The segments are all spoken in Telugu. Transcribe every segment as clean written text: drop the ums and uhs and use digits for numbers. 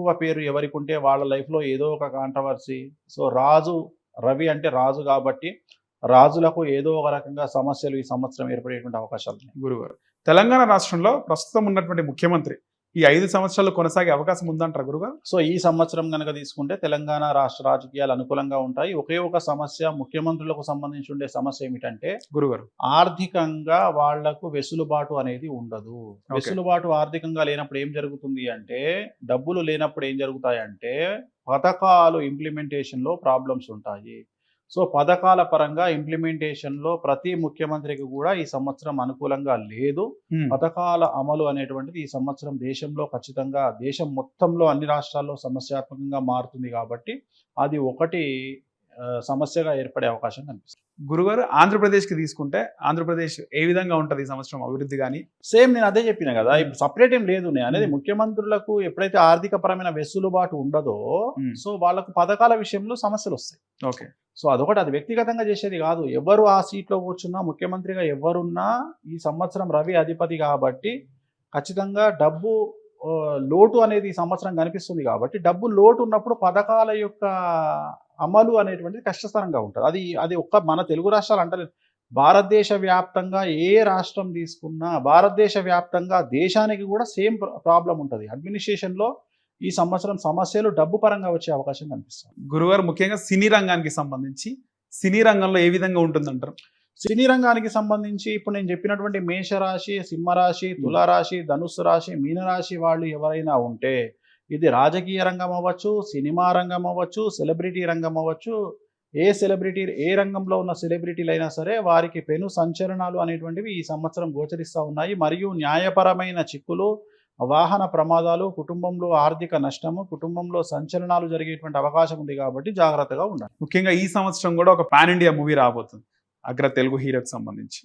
ఎక్కువ పేరు ఎవరికి ఉంటే వాళ్ళ లైఫ్లో ఏదో ఒక కాంట్రవర్సీ. సో రాజు రవి అంటే రాజు కాబట్టి రాజులకు ఏదో ఒక రకంగా సమస్యలు ఈ సంవత్సరం ఏర్పడేటువంటి అవకాశాలు ఉన్నాయి. గురుగారు, తెలంగాణ రాష్ట్రంలో ప్రస్తుతం ఉన్నటువంటి ముఖ్యమంత్రి ఈ 5 సంవత్సరాలు కొనసాగే అవకాశం ఉందంటారా గురుగారు? సో ఈ సంవత్సరం కనుక తీసుకుంటే తెలంగాణ రాష్ట్ర రాజకీయాలు అనుకూలంగా ఉంటాయి. ఒకే ఒక సమస్య ముఖ్యమంత్రులకు సంబంధించి ఉండే సమస్య ఏమిటంటే గురుగారు, ఆర్థికంగా వాళ్లకు వెసులుబాటు అనేది ఉండదు. వెసులుబాటు ఆర్థికంగా లేనప్పుడు ఏం జరుగుతుంది అంటే, డబ్బులు లేనప్పుడు ఏం జరుగుతాయంటే పథకాలు ఇంప్లిమెంటేషన్లో ప్రాబ్లమ్స్ ఉంటాయి. సో పథకాల పరంగా ఇంప్లిమెంటేషన్లో ప్రతి ముఖ్యమంత్రికి కూడా ఈ సంవత్సరం అనుకూలంగా లేదు. పథకాల అమలు అనేటువంటిది ఈ సంవత్సరం దేశంలో ఖచ్చితంగా దేశం మొత్తంలో అన్ని రాష్ట్రాల్లో సమస్యాత్మకంగా మారుతుంది కాబట్టి అది ఒకటి సమస్యగా ఏర్పడే అవకాశం కనిపిస్తుంది. గురుగారు, ఆంధ్రప్రదేశ్కి తీసుకుంటే ఆంధ్రప్రదేశ్ ఏ విధంగా ఉంటుంది ఈ సంవత్సరం అభివృద్ధి? కానీ సేమ్ నేను అదే చెప్పిన కదా, ఇప్పుడు సపరేట్ ఏం లేదు. నేను అనేది ముఖ్యమంత్రులకు ఎప్పుడైతే ఆర్థిక పరమైన వెసులుబాటు ఉండదో సో వాళ్ళకు పథకాల విషయంలో సమస్యలు వస్తాయి. ఓకే, సో అదొకటి, అది వ్యక్తిగతంగా చేసేది కాదు. ఎవరు ఆ సీట్లో కూర్చున్నా ముఖ్యమంత్రిగా ఎవరున్నా ఈ సంవత్సరం రవి అధిపతి కాబట్టి ఖచ్చితంగా డబ్బు లోటు అనేది ఈ సంవత్సరం కనిపిస్తుంది కాబట్టి డబ్బు లోటు ఉన్నప్పుడు పథకాల యొక్క అమలు అనేటువంటిది కష్టతరంగా ఉంటుంది. అది ఒక్క మన తెలుగు రాష్ట్రాలు అంటలేదు, భారతదేశ వ్యాప్తంగా ఏ రాష్ట్రం తీసుకున్నా భారతదేశ వ్యాప్తంగా దేశానికి కూడా సేమ్ ప్రాబ్లం ఉంటుంది. అడ్మినిస్ట్రేషన్లో ఈ సంవత్సరం సమస్యలు డబ్బు పరంగా వచ్చే అవకాశం కనిపిస్తుంది. గురుగారు, ముఖ్యంగా సినీ రంగానికి సంబంధించి సినీ రంగంలో ఏ విధంగా ఉంటుందంటారు? సినీ రంగానికి సంబంధించి ఇప్పుడు నేను చెప్పినటువంటి మేషరాశి, సింహరాశి, తులారాశి, ధనుస్సు రాశి, మీనరాశి వాళ్ళు ఎవరైనా ఉంటే, ఇది రాజకీయ రంగం అవ్వచ్చు, సినిమా రంగం అవ్వచ్చు, సెలబ్రిటీ రంగం అవ్వచ్చు, ఏ సెలబ్రిటీ ఏ రంగంలో ఉన్న సెలబ్రిటీలు అయినా సరే వారికి పెను సంచలనాలు అనేటువంటివి ఈ సంవత్సరం గోచరిస్తూ ఉన్నాయి. మరియు న్యాయపరమైన చిక్కులు, వాహన ప్రమాదాలు, కుటుంబంలో ఆర్థిక నష్టము, కుటుంబంలో సంచలనాలు జరిగేటువంటి అవకాశం ఉంది కాబట్టి జాగ్రత్తగా ఉండాలి. ముఖ్యంగా ఈ సంవత్సరం కూడా ఒక పాన్ ఇండియా మూవీ రాబోతుంది అగ్ర తెలుగు హీరోకి సంబంధించి.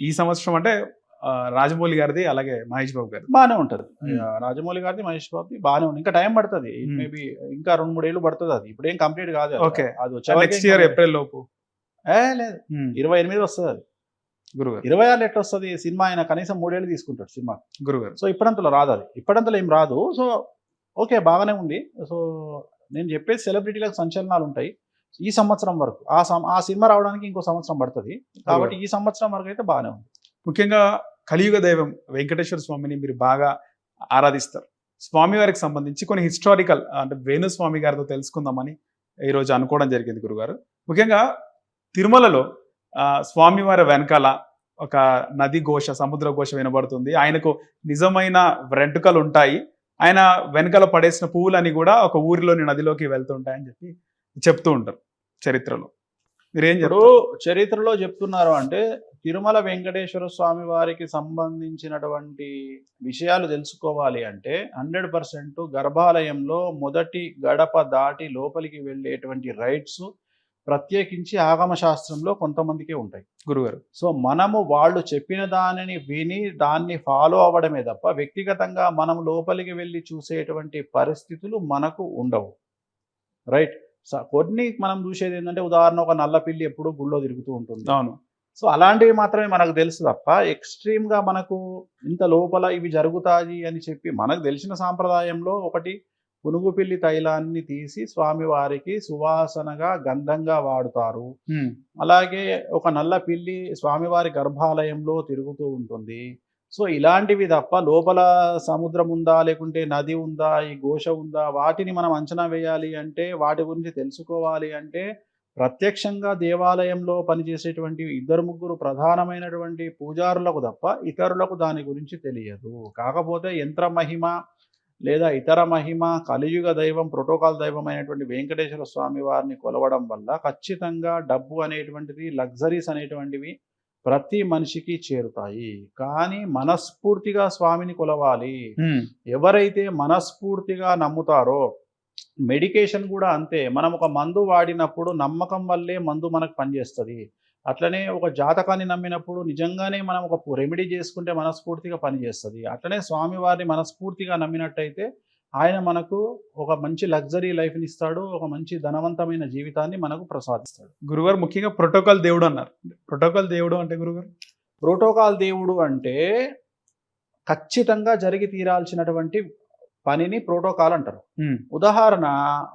ఈ సంవత్సరం అంటే రాజమౌళి గారిది అలాగే మహేష్ బాబు గారిది బాగానే ఉంటుంది. రాజమౌళి గారిది మహేష్ బాబుది బాగానే ఉంది. ఇంకా టైం పడుతుంది, మేబీ ఇంకా 2-3 ఏళ్ళు పడుతుంది. అది ఇప్పుడు ఏం కంప్లీట్ కాదు. ఓకే, అది నెక్స్ట్ ఇయర్ ఏప్రిల్ లోపు లేదు, 28 వస్తుంది అది. గురుగారు, 26 ఎట్లా వస్తుంది సినిమా? ఆయన కనీసం 3 ఏళ్ళు తీసుకుంటాడు సినిమా. గురుగారు, సో ఇప్పుడంతలో రాదు, అది ఇప్పుడంతలో ఏం రాదు. సో ఓకే, బాగానే ఉంది. సో నేను చెప్పేది సెలబ్రిటీలకు సంచలనాలు ఉంటాయి ఈ సంవత్సరం వరకు. ఆ సినిమా రావడానికి ఇంకో సంవత్సరం పడుతుంది కాబట్టి ఈ సంవత్సరం వరకు అయితే బాగానే ఉంది. ముఖ్యంగా కలియుగ దైవం వెంకటేశ్వర స్వామిని మీరు బాగా ఆరాధిస్తారు. స్వామివారికి సంబంధించి కొన్ని హిస్టారికల్ అంటే వేణుస్వామి గారితో తెలుసుకుందామని ఈరోజు అనుకోవడం జరిగింది గురుగారు. ముఖ్యంగా తిరుమలలో స్వామివారి వెనకాల ఒక నది ఘోష, సముద్ర ఘోష వినబడుతుంది. ఆయనకు నిజమైన వెంట్రుకలు ఉంటాయి. ఆయన వెనకాల పడేసిన పువ్వులని కూడా ఒక ఊరిలోని నదిలోకి వెళ్తుంటాయని చెప్పి చెప్తూ ఉంటారు చరిత్రలో. మీరేం చెప్తారు? చరిత్రలో చెప్తున్నారు అంటే తిరుమల వెంకటేశ్వర స్వామి వారికి సంబంధించినటువంటి విషయాలు తెలుసుకోవాలి అంటే 100% గర్భాలయంలో మొదటి గడప దాటి లోపలికి వెళ్ళేటువంటి రైట్స్ ప్రత్యేకించి ఆగమ శాస్త్రంలో కొంతమందికే ఉంటాయి గురుగారు. సో మనము వాళ్ళు చెప్పిన దానిని విని దాన్ని ఫాలో అవ్వడమే తప్ప వ్యక్తిగతంగా మనం లోపలికి వెళ్ళి చూసేటువంటి పరిస్థితులు మనకు ఉండవు. రైట్, కొన్ని మనం చూసేది ఏంటంటే, ఉదాహరణ ఒక నల్ల పిల్లి ఎప్పుడు గుళ్ళో తిరుగుతూ ఉంటుంది. అవును. సో అలాంటివి మాత్రమే మనకు తెలుసు తప్ప ఎక్స్ట్రీమ్గా మనకు ఇంత లోపల ఇవి జరుగుతాయి అని చెప్పి మనకు తెలిసిన సాంప్రదాయంలో ఒకటి పునుగు పిల్లి తైలాన్ని తీసి స్వామివారికి సువాసనగా గంధంగా వాడుతారు. అలాగే ఒక నల్ల పిల్లి స్వామివారి గర్భాలయంలో తిరుగుతూ ఉంటుంది. సో ఇలాంటివి తప్ప లోపల సముద్రం ఉందా లేకుంటే నది ఉందా, ఈ ఘోష ఉందా, వాటిని మనం అంచనా వేయాలి అంటే, వాటి గురించి తెలుసుకోవాలి అంటే ప్రత్యక్షంగా దేవాలయంలో పనిచేసేటువంటి 2-3 ప్రధానమైనటువంటి పూజారులకు తప్ప ఇతరులకు దాని గురించి తెలియదు. కాకపోతే యంత్ర మహిమ లేదా ఇతర మహిమ, కలియుగ దైవం, ప్రోటోకాల్ దైవం అయినటువంటి వెంకటేశ్వర స్వామి వారిని కొలవడం వల్ల ఖచ్చితంగా డబ్బు అనేటువంటిది, లగ్జరీస్ అనేటువంటివి ప్రతి మనిషికి చేరుతాయి. కానీ మనస్ఫూర్తిగా స్వామిని కొలవాలి. ఎవరైతే మనస్ఫూర్తిగా నమ్ముతారో, మెడికేషన్ కూడా అంతే. మనం ఒక మందు వాడినప్పుడు నమ్మకం వల్లే మందు మనకు పనిచేస్తుంది. అట్లనే ఒక జాతకాన్ని నమ్మినప్పుడు నిజంగానే మనం ఒక రెమెడీ చేసుకుంటే మనస్ఫూర్తిగా పనిచేస్తుంది. అట్లనే స్వామివారిని మనస్ఫూర్తిగా నమ్మినట్టయితే ఆయన మనకు ఒక మంచి లగ్జరీ లైఫ్ని ఇస్తాడు, ఒక మంచి ధనవంతమైన జీవితాన్ని మనకు ప్రసాదిస్తాడు. గురుగారు, ముఖ్యంగా ప్రోటోకాల్ దేవుడు అన్నారు. ప్రోటోకాల్ దేవుడు అంటే గురుగారు? ప్రోటోకాల్ దేవుడు అంటే ఖచ్చితంగా జరిగి తీరాల్సినటువంటి పనిని ప్రోటోకాల్ అంటారు. ఉమ్, ఉదాహరణ,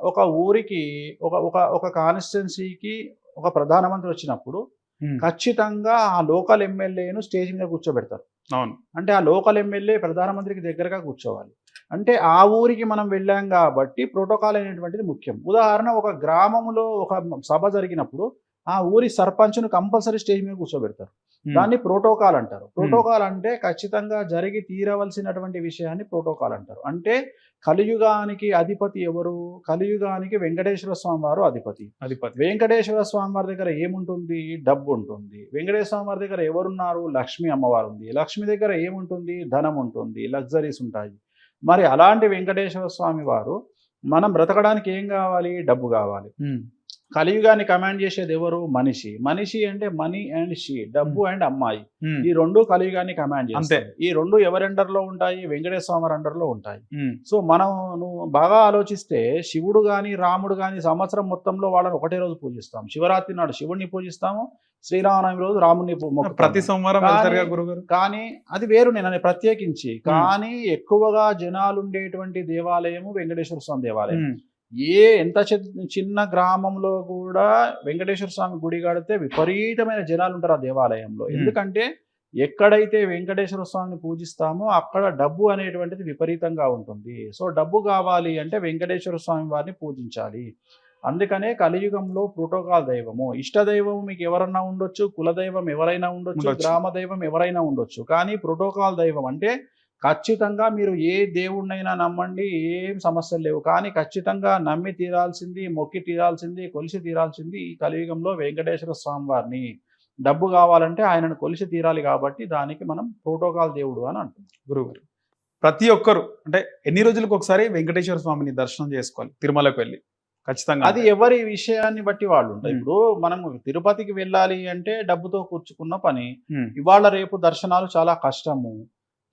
ఒక ఊరికి ఒక ఒక ఒక కాన్స్టిట్యున్సీకి ఒక ప్రధానమంత్రి వచ్చినప్పుడు ఉమ్, ఖచ్చితంగా ఆ లోకల్ ఎమ్మెల్యేను స్టేజ్ మీద కూర్చోబెడతారు. అవును. అంటే ఆ లోకల్ ఎమ్మెల్యే ప్రధానమంత్రికి దగ్గరగా కూర్చోవాలి. అంటే ఆ ఊరికి మనం వెళ్ళాం కాబట్టి ప్రోటోకాల్ అనేటువంటిది ముఖ్యం. ఉదాహరణ, ఒక గ్రామంలో ఒక సభ జరిగినప్పుడు ఆ ఊరి సర్పంచ్ను కంపల్సరీ స్టేజ్ మీద కూర్చోబెడతారు. ఉమ్, దాన్ని ప్రోటోకాల్ అంటారు. ప్రోటోకాల్ అంటే ఖచ్చితంగా జరిగి తీరవలసినటువంటి విషయాన్ని ప్రోటోకాల్ అంటారు. అంటే కలియుగానికి అధిపతి ఎవరు? కలియుగానికి వెంకటేశ్వర స్వామి వారు అధిపతి. అధిపతి. వెంకటేశ్వర స్వామి వారి దగ్గర ఏముంటుంది? డబ్బు ఉంటుంది. వెంకటేశ్వర స్వామి వారి దగ్గర ఎవరున్నారు? లక్ష్మీ అమ్మవారు ఉంది. లక్ష్మి దగ్గర ఏముంటుంది? ధనం ఉంటుంది, లగ్జరీస్ ఉంటాయి. మరి అలాంటి వెంకటేశ్వర స్వామి వారు మనం బ్రతకడానికి ఏం కావాలి? డబ్బు కావాలి. ఉమ్, కలియుగాన్ని కమాండ్ చేసేది ఎవరు? మనిషి. మనిషి అంటే మనీ అండ్ షీ, డబ్బు అండ్ అమ్మాయి. ఉమ్, ఈ రెండు కలియుగాన్ని కమాండ్ అంతే. చేస్తాయి. ఈ రెండు ఎవరి అండర్లో ఉంటాయి? వెంకటేశ్వర స్వామి అండర్లో ఉంటాయి. ఉమ్, సో నువ్వు బాగా ఆలోచిస్తే శివుడు కానీ రాముడు కానీ సంవత్సరం మొత్తంలో వాళ్ళని ఒకటే రోజు పూజిస్తాం. శివరాత్రి నాడు శివుడిని పూజిస్తాము, శ్రీరామనవమి రోజు రాముడిని మొక్కుతాము. ప్రతి సోమవారం కానీ- వెళ్తారుగా గురుగారు. కానీ అది వేరు, నేను ప్రత్యేకించి. కానీ ఎక్కువగా జనాలు ఉండేటువంటి దేవాలయము వెంకటేశ్వర స్వామి దేవాలయం. ఉమ్, ఎంత చిన్న గ్రామంలో కూడా వెంకటేశ్వర స్వామి గుడి కడితే విపరీతమైన జనాలు ఉంటారు ఆ దేవాలయంలో. ఎందుకంటే ఎక్కడైతే వెంకటేశ్వర స్వామిని పూజిస్తామో అక్కడ డబ్బు అనేటువంటిది విపరీతంగా ఉంటుంది. సో డబ్బు కావాలి అంటే వెంకటేశ్వర స్వామి వారిని పూజించాలి. అందుకనే కలియుగంలో ప్రోటోకాల్ దైవము. ఇష్టదైవం మీకు ఎవరన్నా ఉండొచ్చు, కులదైవం ఎవరైనా ఉండొచ్చు, గ్రామ దైవం ఎవరైనా ఉండొచ్చు. కానీ ప్రోటోకాల్ దైవం అంటే ఖచ్చితంగా మీరు ఏ దేవుణ్ణైనా నమ్మండి, ఏం సమస్యలు లేవు. కానీ ఖచ్చితంగా నమ్మి తీరాల్సింది, మొక్కి తీరాల్సింది, కొలిసి తీరాల్సింది ఈ కలియుగంలో వెంకటేశ్వర స్వామి వారిని. డబ్బు కావాలంటే ఆయనను కొలిసి తీరాలి. కాబట్టి దానికి మనం ప్రోటోకాల్ దేవుడు అని అంటున్నాం. గురుగారు, ప్రతి ఒక్కరు అంటే ఎన్ని రోజులకు ఒకసారి వెంకటేశ్వర స్వామిని దర్శనం చేసుకోవాలి తిరుమలకు వెళ్ళి? ఖచ్చితంగా అది ఎవరి విషయాన్ని బట్టి వాళ్ళు ఉంటాయి. ఇప్పుడు మనం తిరుపతికి వెళ్ళాలి అంటే డబ్బుతో కూర్చుకున్న పని. ఉమ్, ఇవాళ రేపు దర్శనాలు చాలా కష్టము.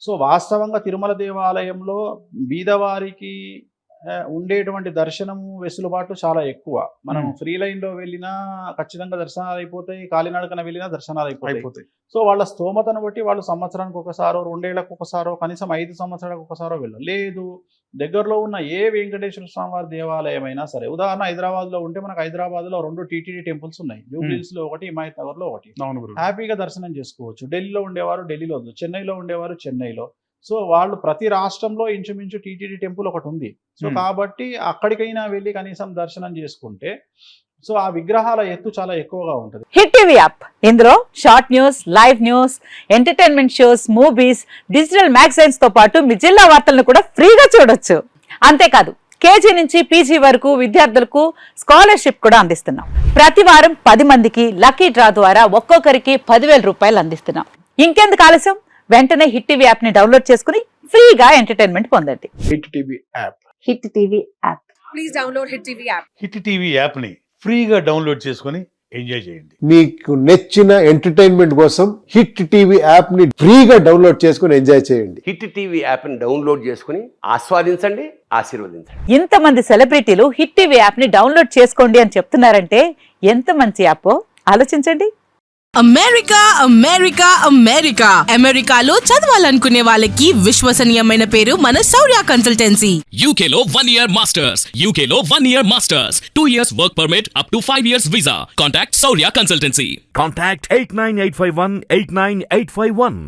సో వాస్తవంగా తిరుమల దేవాలయంలో బీదవారికి ఉండేటువంటి దర్శనము వెసులుబాటు చాలా ఎక్కువ. మనం ఫ్రీ లైన్లో వెళ్ళినా ఖచ్చితంగా దర్శనాలు అయిపోతాయి, కాలినడకన వెళ్ళినా దర్శనాలు అయిపోతాయి. సో వాళ్ళ స్తోమతను బట్టి వాళ్ళు సంవత్సరానికి ఒకసారో, 2 ఏళ్లకు ఒకసారో, కనీసం 5 సంవత్సరాలకు ఒకసారో వెళ్ళరు. లేదు, దగ్గరలో ఉన్న ఏ వెంకటేశ్వర స్వామి వారి దేవాలయం అయినా సరే. ఉదాహరణ, హైదరాబాద్లో ఉంటే మనకు హైదరాబాద్లో 2 టీటీడీ టెంపుల్స్ ఉన్నాయి. జూబ్లీహిల్స్లో ఒకటి, హిమాయత్ నగర్లో ఒకటి. హ్యాపీగా దర్శనం చేసుకోవచ్చు. ఢిల్లీలో ఉండేవారు ఢిల్లీలో, చెన్నైలో ఉండేవారు చెన్నైలో. సో వాళ్ళు ప్రతి రాష్ట్రంలో ఇంచుమించు టీటీడీ టెంపుల్ ఒకటి ఉంది. సో కాబట్టి అక్కడికైనా వెళ్ళి కనీసం దర్శనం చేసుకుంటే సో ఆ విగ్రహాల ఎత్తు చాలా ఎక్కువగా ఉంటుంది. హిట్ టీవీ యాప్, ఇందులో short news, live news, entertainment shows, movies, digital magazines తో పాటు మీ జిల్లా వార్తలను కూడా ఫ్రీగా చూడొచ్చు. అంతేకాదు, కేజీ నుంచి పీజీ వరకు విద్యార్థులకు స్కాలర్షిప్ కూడా అందిస్తున్నాం. ప్రతి వారం 10 మందికి లక్కీ డ్రా ద్వారా ఒక్కొక్కరికి 10,000 రూపాయలు అందిస్తున్నాం. ఇంకెందుకు ఆలస్యం, వెంటనే హిట్ టీవీ యాప్ ని డౌన్లోడ్ చేసుకుని ఫ్రీగా ఎంటర్టైన్మెంట్ పొందండి. Hit TV app. Hit TV app. Please download hit TV app. Hit TV యాప్ని ఫ్రీగా డౌన్లోడ్ చేసుకొని ఎంజాయ్ చేయండి. మీకు నచ్చిన ఎంటర్టైన్మెంట్ కోసం హిట్ టీవీ యాప్ ని ఫ్రీగా డౌన్లోడ్ చేసుకొని ఎంజాయ్ చేయండి. హిట్ టీవీ యాప్ని డౌన్లోడ్ చేసుకుని ఆస్వాదించండి, ఆశీర్వదించండి. ఇంతమంది సెలబ్రిటీలు హిట్ టీవీ యాప్ ని డౌన్లోడ్ చేసుకోండి అని చెప్తున్నారంటే ఎంత మంచి యాప్ ఆలోచించండి. అమెరికా అమెరికా అమెరికా అమెరికాలో చదవాలనుకునే వాళ్ళకి విశ్వసనీయమైన పేరు మన శౌర్య కన్సల్టెన్సీ. UK లో 1 year masters. UK లో 1 year masters. 2 years work permit up to 5 years visa. Contact Saurya Consultancy. Contact 89851 89851.